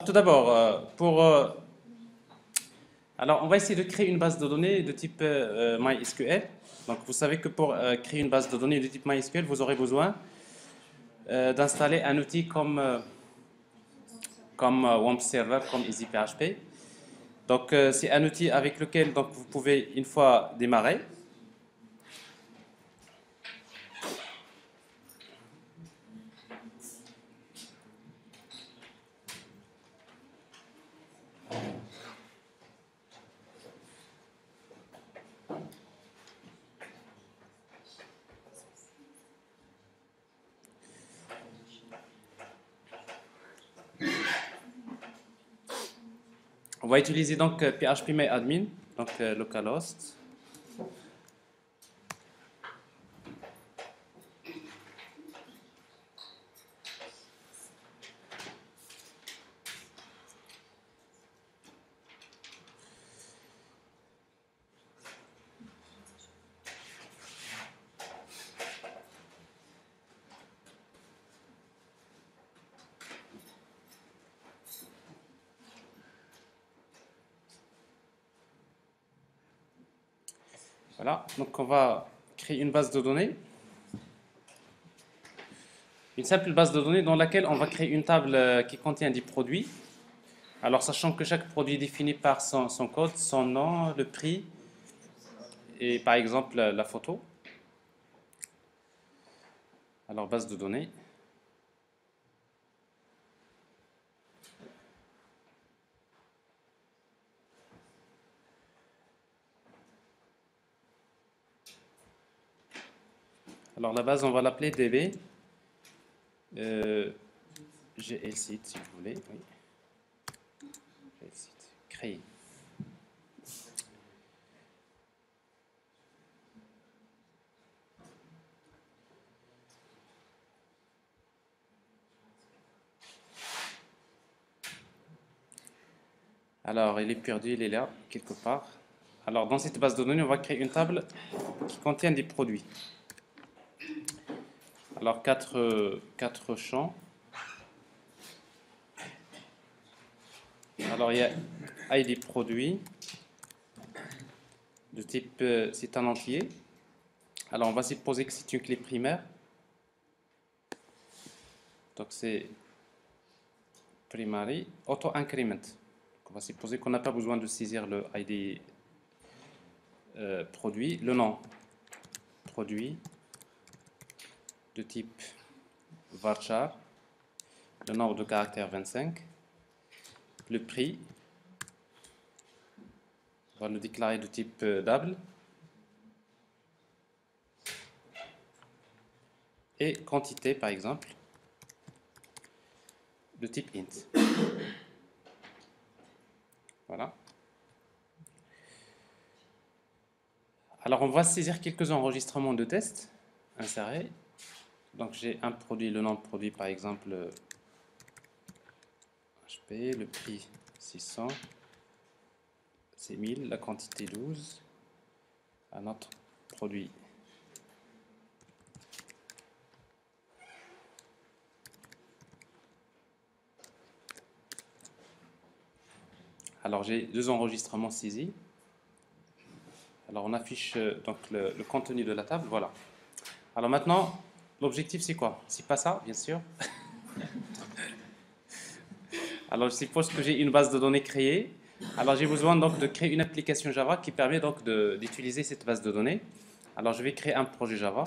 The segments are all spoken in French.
Tout d'abord, alors on va essayer de créer une base de données de type MySQL. Donc vous savez que pour créer une base de données de type MySQL, vous aurez besoin d'installer un outil comme WAMP Server, comme EasyPHP. Donc c'est un outil avec lequel donc, vous pouvez une fois démarrer. On va utiliser donc phpMyAdmin, donc localhost. Voilà, donc on va créer une base de données. Une simple base de données dans laquelle on va créer une table qui contient des produits. Alors, sachant que chaque produit est défini par son code, son nom, le prix et par exemple la photo. Alors, base de données. Alors, la base, on va l'appeler DB. GLSite, si vous voulez. Oui. GLSite. Créer. Alors, il est perdu, il est là, quelque part. Alors, dans cette base de données, on va créer une table qui contient des produits. Alors, quatre champs. Alors, il y a ID produit de type, c'est un entier. Alors, on va supposer que c'est une clé primaire. Donc, c'est primary auto increment. On va supposer qu'on n'a pas besoin de saisir le ID produit, le nom produit de type varchar, le nombre de caractères 25, le prix, on va le déclarer de type double, et quantité par exemple de type int. Voilà. Alors on va saisir quelques enregistrements de tests insérés. Donc j'ai un produit, le nom de produit par exemple HP, le prix 600, c'est 1000, la quantité 12, un autre produit. Alors j'ai deux enregistrements saisis. Alors on affiche donc le contenu de la table, voilà. Alors maintenant, l'objectif c'est quoi? C'est pas ça, bien sûr. Alors je suppose que j'ai une base de données créée. Alors j'ai besoin donc de créer une application Java qui permet donc d'utiliser cette base de données. Alors je vais créer un projet Java.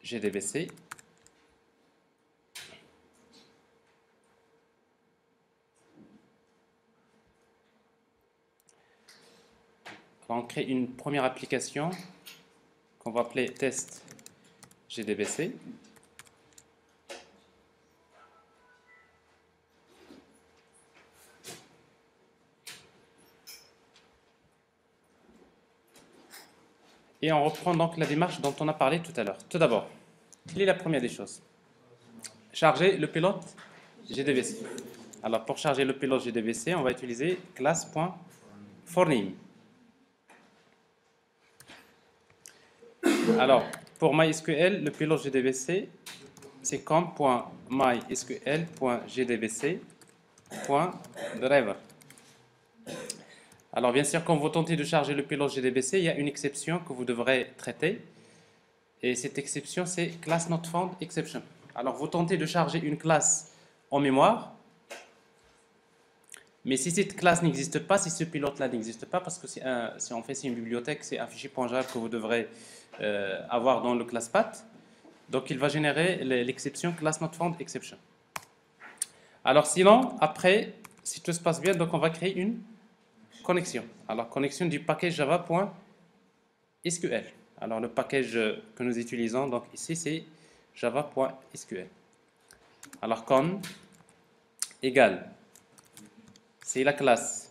GDBC. Alors on crée une première application qu'on va appeler test GDBC. Et on reprend donc la démarche dont on a parlé tout à l'heure. Tout d'abord, quelle est la première des choses? Charger le pilote GDBC. Alors pour charger le pilote GDBC, on va utiliser class.forName. Alors pour MySQL, le pilote GDBC, c'est com.mysql.gdbc.driver. Alors bien sûr, quand vous tentez de charger le payload GDBC, il y a une exception que vous devrez traiter. Et cette exception, c'est class not found exception. Alors vous tentez de charger une classe en mémoire, mais si cette classe n'existe pas, si ce pilote-là n'existe pas, parce que si on fait c'est une bibliothèque, c'est un fichier .jar que vous devrez avoir dans le class path, donc il va générer l'exception class not found exception. Alors sinon, après, si tout se passe bien, donc on va créer une connexion. Alors connexion du package java.sql. Alors le package que nous utilisons, donc ici c'est java.sql. Alors con égale, c'est la classe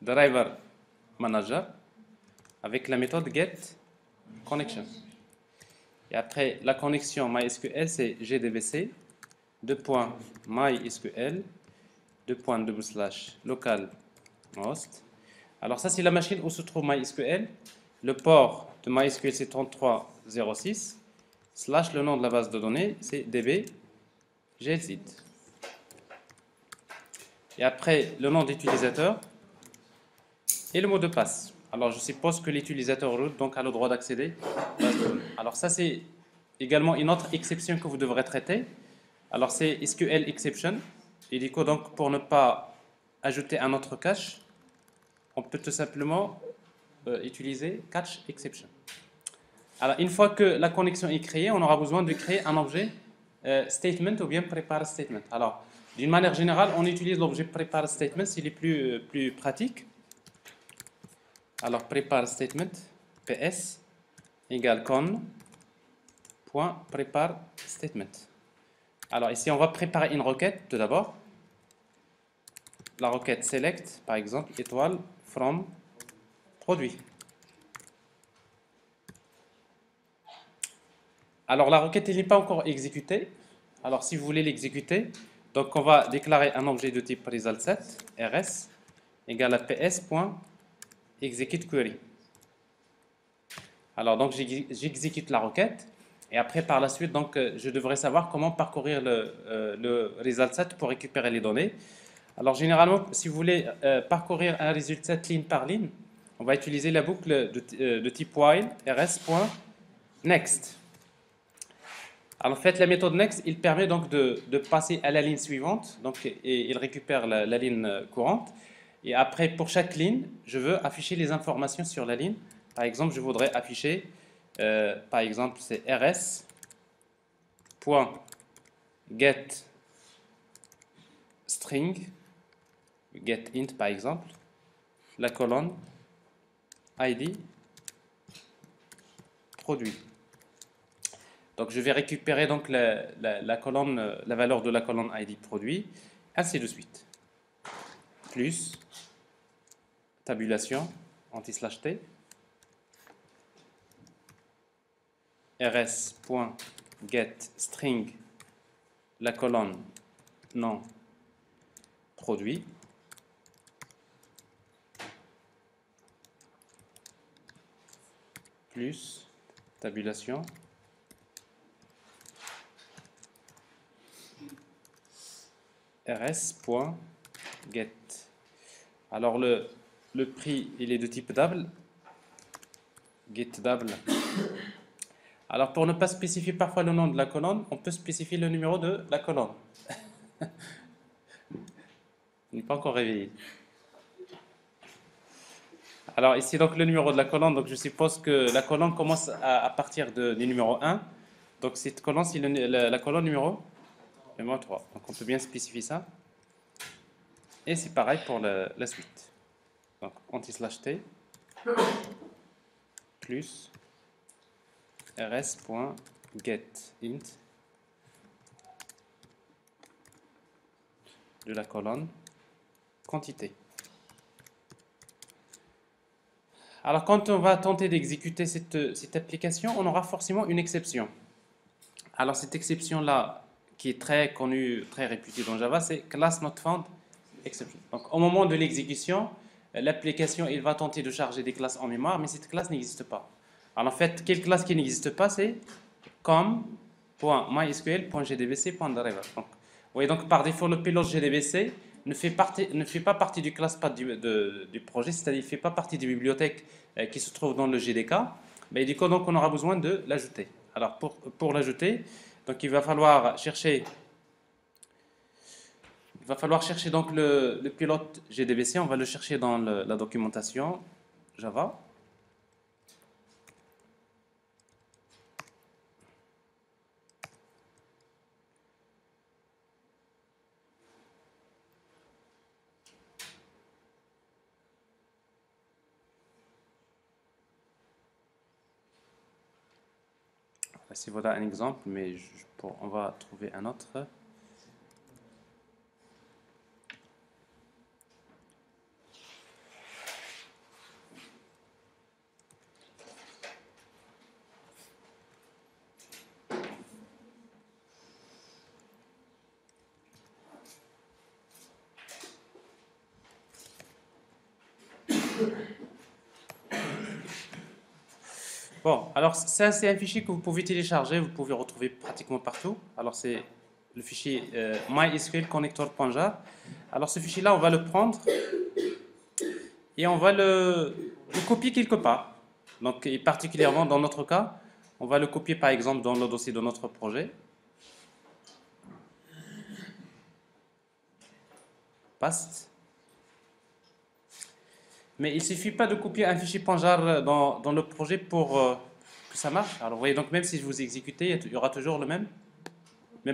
driver manager avec la méthode get connection. Et après la connexion MySQL, c'est gdbc .mysql localhost. Alors ça c'est la machine où se trouve MySQL. Le port de MySQL c'est 3306 / le nom de la base de données c'est db glzip. Et après le nom d'utilisateur et le mot de passe. Alors je suppose que l'utilisateur root donc a le droit d'accéder. Alors ça c'est également une autre exception que vous devrez traiter. Alors c'est SQL exception. Et du coup donc pour ne pas ajouter un autre cache, on peut tout simplement utiliser catch exception. Alors une fois que la connexion est créée, on aura besoin de créer un objet statement ou bien prepare statement. Alors d'une manière générale, on utilise l'objet prepare statement, c'est plus pratique. Alors prepare statement ps égale con.prepare statement. Alors ici on va préparer une requête tout d'abord. La requête select par exemple étoile from produit. Alors la requête n'est pas encore exécutée. Alors si vous voulez l'exécuter, donc on va déclarer un objet de type result7 rs égale à ps.execute query. Alors donc j'exécute la requête et après par la suite donc je devrais savoir comment parcourir le result7 pour récupérer les données. Alors généralement si vous voulez parcourir un result7 ligne par ligne, on va utiliser la boucle de type while rs.next. Alors en fait la méthode next il permet donc de passer à la ligne suivante, donc et il récupère la ligne courante. Et après, pour chaque ligne, je veux afficher les informations sur la ligne. Par exemple, je voudrais afficher, par exemple, c'est rs.getString, getInt par exemple, la colonne ID produit. Donc je vais récupérer donc la colonne, la valeur de la colonne ID produit, ainsi de suite. Plus tabulation anti/t rs.getString la colonne non produit plus tabulation rs.get. Alors le prix il est de type double, get double. Alors pour ne pas spécifier parfois le nom de la colonne, on peut spécifier le numéro de la colonne. Il n'est pas encore réveillé. Alors ici donc le numéro de la colonne, donc je suppose que la colonne commence à partir du numéro 1. Donc cette colonne c'est la colonne numéro 3. Donc on peut bien spécifier ça. Et c'est pareil pour la suite. Donc anti/t plus rs.getInt de la colonne quantité. Alors quand on va tenter d'exécuter cette application, on aura forcément une exception. Alors cette exception-là, qui est très connue, très réputée dans Java, c'est class not found exception. Donc au moment de l'exécution, l'application il va tenter de charger des classes en mémoire, mais cette classe n'existe pas. Alors en fait, quelle classe qui n'existe pas, c'est comme .mysql.gdbc.driver. Donc, vous voyez donc par défaut le payload GDBC ne fait pas partie du classpath du projet, c'est-à-dire il ne fait pas partie des bibliothèques qui se trouvent dans le GDK. Mais du coup, donc, on aura besoin de l'ajouter. Alors pour l'ajouter, donc il va falloir chercher donc le pilote GDBC. On va le chercher dans la documentation Java. Ici voilà un exemple, mais on va trouver un autre. Bon, alors ça c'est un fichier que vous pouvez télécharger, vous pouvez retrouver pratiquement partout. Alors c'est le fichier mysqlconnector.jar. Alors ce fichier-là, on va le prendre et on va le copier quelque part. Donc, et particulièrement dans notre cas, on va le copier par exemple dans le dossier de notre projet. Paste. Mais il ne suffit pas de copier un fichier .jar dans le projet pour que ça marche. Alors vous voyez, donc même si vous exécutez, il y aura toujours le même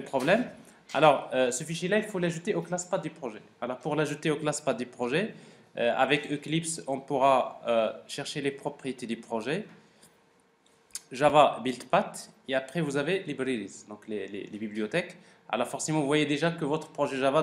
problème. Alors ce fichier-là, il faut l'ajouter au classpath du projet. Alors pour l'ajouter au classpath du projet, avec Eclipse, on pourra chercher les propriétés du projet. Java buildpath, et après vous avez libraries, donc les bibliothèques. Alors forcément, vous voyez déjà que votre projet Java